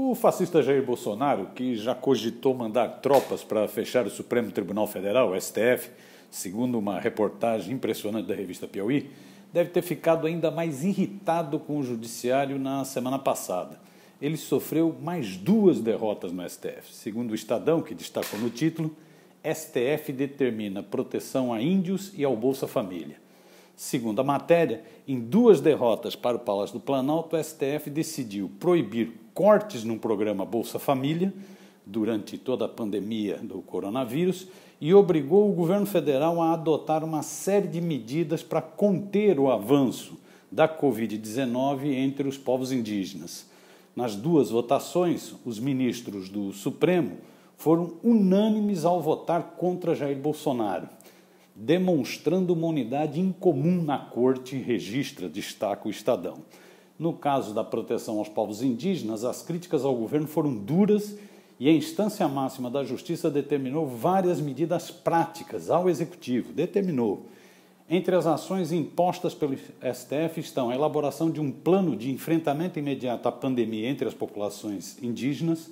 O fascista Jair Bolsonaro, que já cogitou mandar tropas para fechar o Supremo Tribunal Federal, o STF, segundo uma reportagem impressionante da revista Piauí, deve ter ficado ainda mais irritado com o judiciário na semana passada. Ele sofreu mais 2 derrotas no STF. Segundo o Estadão, que destacou no título, STF determina proteção a índios e ao Bolsa Família. Segundo a matéria, em 2 derrotas para o Palácio do Planalto, o STF decidiu proibir cortes no programa Bolsa Família durante toda a pandemia do coronavírus e obrigou o governo federal a adotar uma série de medidas para conter o avanço da Covid-19 entre os povos indígenas. Nas 2 votações, os ministros do Supremo foram unânimes ao votar contra Jair Bolsonaro, demonstrando uma unidade incomum na corte, destaca o Estadão. No caso da proteção aos povos indígenas, as críticas ao governo foram duras e a instância máxima da Justiça determinou várias medidas práticas ao Executivo. Entre as ações impostas pelo STF estão a elaboração de um plano de enfrentamento imediato à pandemia entre as populações indígenas,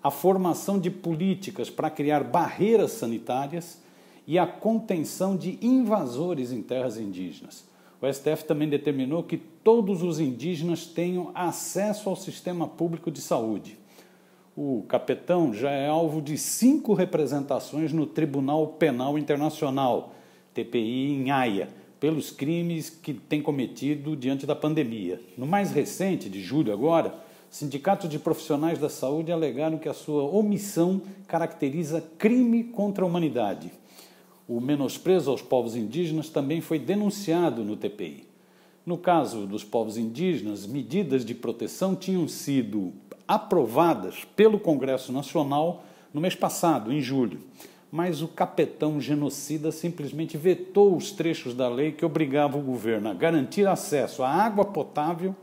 a formação de políticas para criar barreiras sanitárias e a contenção de invasores em terras indígenas. O STF também determinou que todos os indígenas tenham acesso ao sistema público de saúde. O capitão já é alvo de 5 representações no Tribunal Penal Internacional, TPI, em Haia, pelos crimes que tem cometido diante da pandemia. No mais recente, de julho agora, sindicatos de profissionais da saúde alegaram que a sua omissão caracteriza crime contra a humanidade. O menosprezo aos povos indígenas também foi denunciado no TPI. No caso dos povos indígenas, medidas de proteção tinham sido aprovadas pelo Congresso Nacional no mês passado, em julho, mas o capitão genocida simplesmente vetou os trechos da lei que obrigavam o governo a garantir acesso à água potável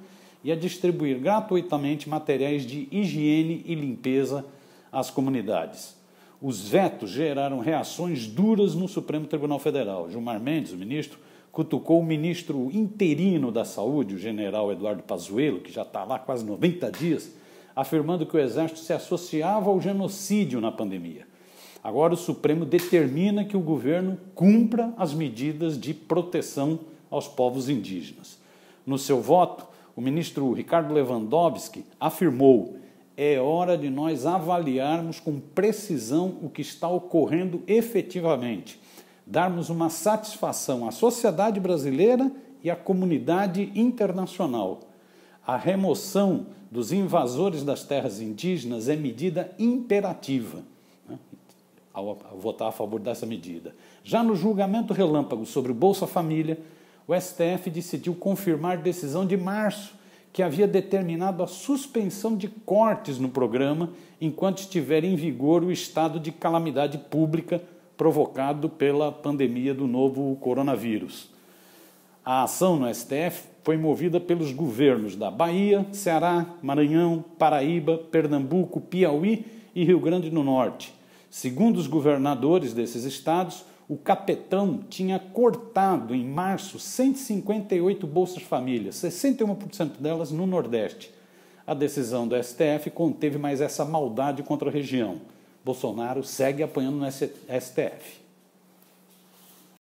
e a distribuir gratuitamente materiais de higiene e limpeza às comunidades. Os vetos geraram reações duras no Supremo Tribunal Federal. Gilmar Mendes, o ministro, cutucou o ministro interino da Saúde, o general Eduardo Pazuello, que já está lá há quase 90 dias, afirmando que o Exército se associava ao genocídio na pandemia. Agora o Supremo determina que o governo cumpra as medidas de proteção aos povos indígenas. No seu voto, o ministro Ricardo Lewandowski afirmou: é hora de nós avaliarmos com precisão o que está ocorrendo efetivamente, darmos uma satisfação à sociedade brasileira e à comunidade internacional. A remoção dos invasores das terras indígenas é medida imperativa, ao votar a favor dessa medida. Já no julgamento relâmpago sobre o Bolsa Família, o STF decidiu confirmar decisão de março, que havia determinado a suspensão de cortes no programa enquanto estiver em vigor o estado de calamidade pública provocado pela pandemia do novo coronavírus. A ação no STF foi movida pelos governos da Bahia, Ceará, Maranhão, Paraíba, Pernambuco, Piauí e Rio Grande do Norte. Segundo os governadores desses estados, o capitão tinha cortado em março 158 Bolsas Família, 61% delas no Nordeste. A decisão do STF conteve mais essa maldade contra a região. Bolsonaro segue apanhando no STF.